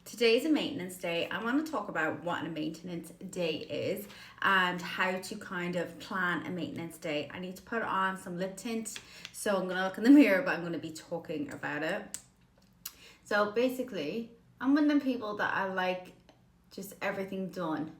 Today's a maintenance day. I want to talk about what a maintenance day is and how to kind of plan a maintenance day. I need to put on some lip tint, so I'm going to look in the mirror, but I'm going to be talking about it. So basically, I'm one of them people that I like just everything done.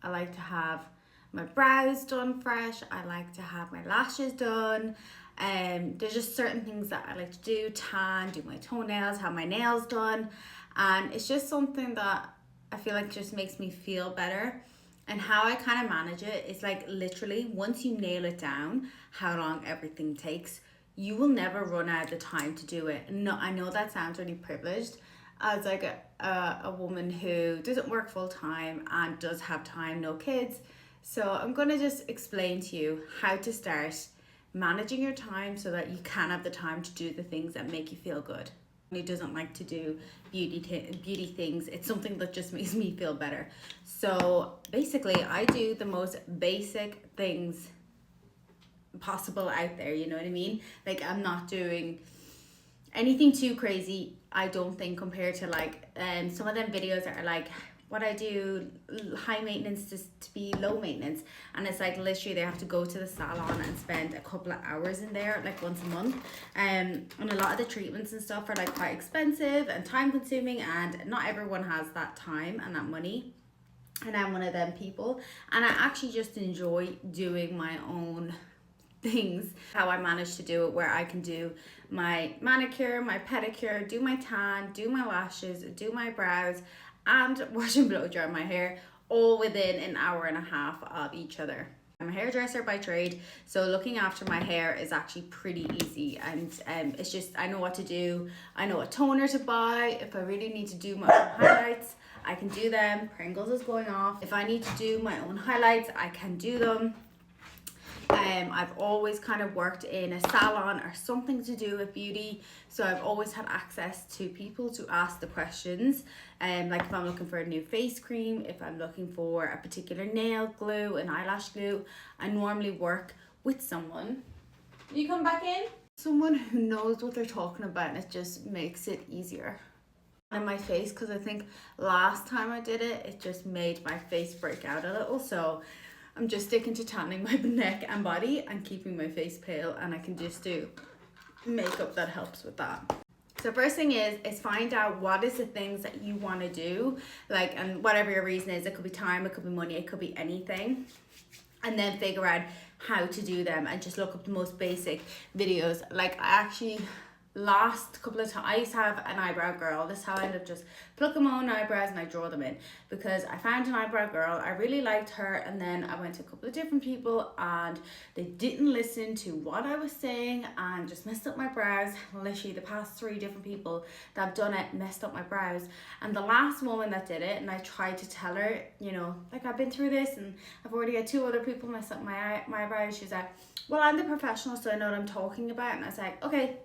I like to have my brows done fresh. I like to have my lashes done. There's just certain things that I like to do: tan, do my toenails, have my nails done, and it's just something that I feel like just makes me feel better. And how I kind of manage it is like literally once you nail it down, how long everything takes, you will never run out of the time to do it. No, I know that sounds really privileged as like a woman who doesn't work full time and does have time, no kids. So I'm going to just explain to you how to start managing your time so that you can have the time to do the things that make you feel good. Who doesn't like to do beauty things? It's something that just makes me feel better. So basically, I do the most basic things possible out there, you know what I mean? Like, I'm not doing anything too crazy, I don't think, compared to like some of them videos that are like what I do, high maintenance to be low maintenance, and it's like literally they have to go to the salon and spend a couple of hours in there like once a month, and a lot of the treatments and stuff are like quite expensive and time consuming, and not everyone has that time and that money. And I'm one of them people, and I actually just enjoy doing my own things. How I manage to do it, where I can do my manicure, my pedicure, do my tan, do my lashes, do my brows, and wash and blow dry my hair, all within an hour and a half of each other. I'm a hairdresser by trade, so looking after my hair is actually pretty easy, and it's just I know what to do. I know what toner to buy. If I really need to do my own highlights, I can do them. Pringles is going off. If I need to do my own highlights, I can do them. I've always kind of worked in a salon or something to do with beauty, so I've always had access to people to ask the questions. Like if I'm looking for a new face cream, if I'm looking for a particular nail glue, an eyelash glue, I normally work with someone. You come back in? Someone who knows what they're talking about, and it just makes it easier in my face, because I think last time I did it, it just made my face break out a little. So I'm just sticking to tanning my neck and body and keeping my face pale, and I can just do makeup that helps with that. So first thing is find out what is the things that you want to do, like, and whatever your reason is. It could be time, it could be money, it could be anything, and then figure out how to do them and just look up the most basic videos. Like I actually last couple of times I used to have an eyebrow girl. This is how I ended up just plucking my own eyebrows and I draw them in, because I found an eyebrow girl, I really liked her, and then I went to a couple of different people and they didn't listen to what I was saying and just messed up my brows. Literally the past 3 different people that have done it messed up my brows, and the last woman that did it, and I tried to tell her, you know, like, I've been through this and I've already had 2 other people mess up my eyebrows. She's like, well, I'm the professional, so I know what I'm talking about. And I was like, okay,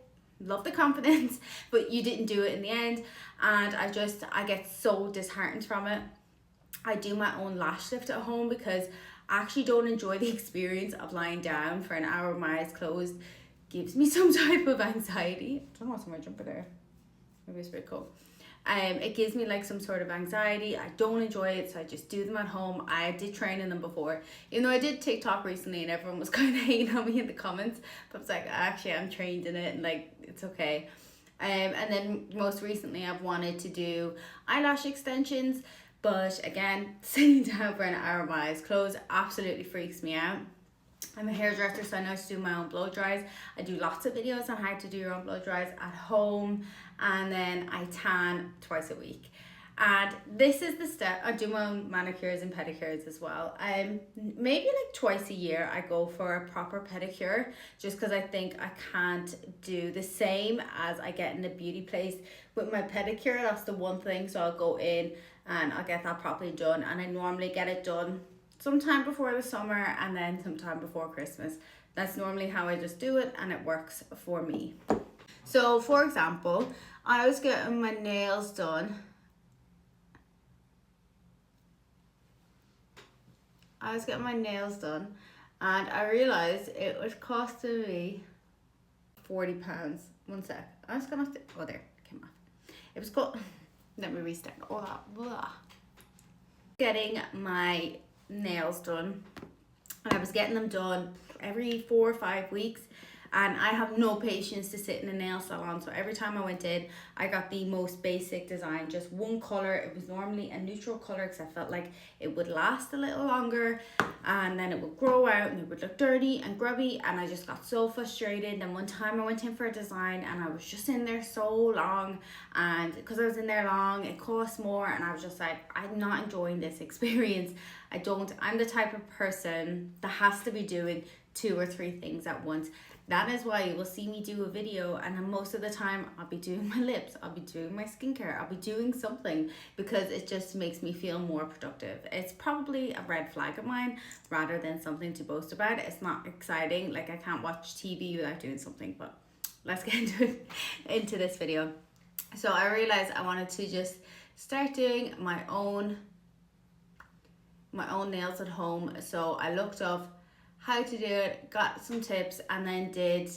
love the confidence, but you didn't do it in the end, and I get so disheartened from it. I do my own lash lift at home because I actually don't enjoy the experience of lying down for an hour with my eyes closed. Gives me some type of anxiety. I don't know what's my jumper there. Maybe it's pretty cool. It gives me like some sort of anxiety. I don't enjoy it, so I just do them at home. I did train in them before, even though I did TikTok recently and everyone was kind of hating on me in the comments, but it's like, actually I'm trained in it and like it's okay. And then most recently I've wanted to do eyelash extensions, but again, sitting down for an hour with my eyes closed absolutely freaks me out. I'm a hairdresser, so I know how to do my own blow dries. I do lots of videos on how to do your own blow dries at home, and then I tan twice a week. And this is the step. I do my own manicures and pedicures as well. Maybe like twice a year I go for a proper pedicure, just because I think I can't do the same as I get in a beauty place with my pedicure. That's the one thing. So I'll go in and I'll get that properly done, and I normally get it done sometime before the summer and then sometime before Christmas. That's normally how I just do it, and it works for me. So for example, I was getting my nails done. And I realised it was costing me £40. One sec. I was gonna have to, oh, there, it came off. It was Let me restart all that. Blah. Getting my nails done. I was getting them done every 4 or 5 weeks, and I have no patience to sit in a nail salon. So every time I went in, I got the most basic design, just one color. It was normally a neutral color because I felt like it would last a little longer, and then it would grow out and it would look dirty and grubby, and I just got so frustrated. And one time I went in for a design and I was just in there so long, and because I was in there long, it cost more, and I was just like, I'm not enjoying this experience. I'm the type of person that has to be doing 2 or 3 things at once. That is why you will see me do a video, and then most of the time I'll be doing my lips, I'll be doing my skincare, I'll be doing something, because it just makes me feel more productive. It's probably a red flag of mine rather than something to boast about. It's not exciting, like I can't watch TV without doing something. But let's get into this video. So I realized I wanted to just start doing my own nails at home. So I looked up how to do it, got some tips, and then did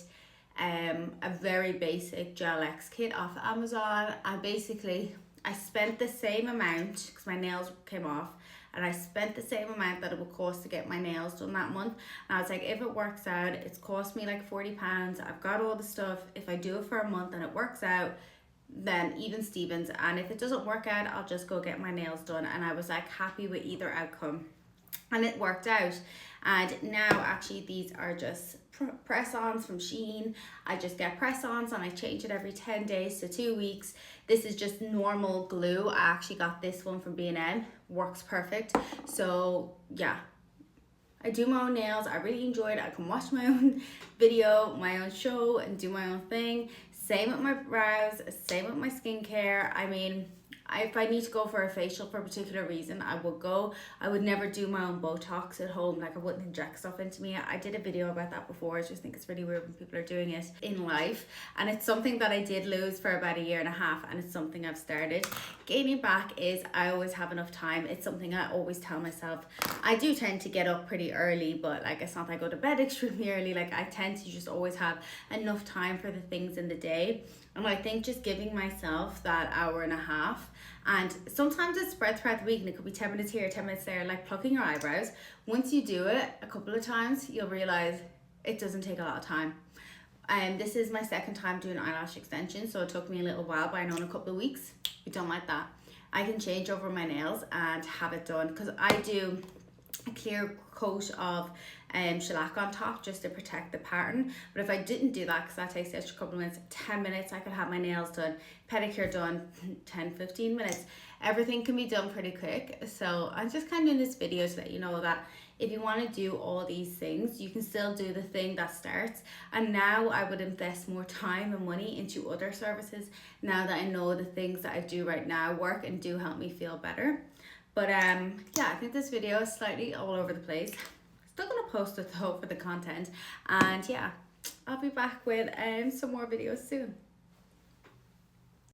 a very basic gel X kit off Amazon. I spent the same amount because my nails came off, and I spent the same amount that it would cost to get my nails done that month. And I was like, if it works out, it's cost me like £40. I've got all the stuff. If I do it for a month and it works out, then even Stevens. And if it doesn't work out, I'll just go get my nails done. And I was like happy with either outcome, and it worked out. And now actually these are just press-ons from Shein. I just get press-ons and I change it every 10 days to 2 weeks. This is just normal glue. I actually got this one from B&M. Works perfect. So yeah, I do my own nails. I really enjoy it. I can watch my own video, my own show, and do my own thing. Same with my brows, same with my skincare. I mean, if I need to go for a facial for a particular reason, I would go. I would never do my own Botox at home. Like, I wouldn't inject stuff into me. I did a video about that before. I just think it's really weird when people are doing it in life. And it's something that I did lose for about 1.5 years, and it's something I've started. Gaining back is I always have enough time. It's something I always tell myself. I do tend to get up pretty early, but like, it's not that I go to bed extremely early. Like, I tend to just always have enough time for the things in the day. And I think just giving myself that 1.5 hours, and sometimes it's spread throughout the week, and it could be 10 minutes here, 10 minutes there, like plucking your eyebrows. Once you do it a couple of times, you'll realize it doesn't take a lot of time. And this is my second time doing eyelash extensions, so it took me a little while, but I know in a couple of weeks, we don't like that. I can change over my nails and have it done, because I do a clear coat of shellac on top just to protect the pattern. But if I didn't do that, because that takes an extra couple of minutes, 10 minutes, I could have my nails done, pedicure done, 10-15 minutes. Everything can be done pretty quick. So I'm just kind of doing this video to let you know that if you want to do all these things, you can still do the thing that starts. And now I would invest more time and money into other services now that I know the things that I do right now work and do help me feel better. But yeah, I think this video is slightly all over the place. Still gonna post it though for the content. And yeah, I'll be back with some more videos soon.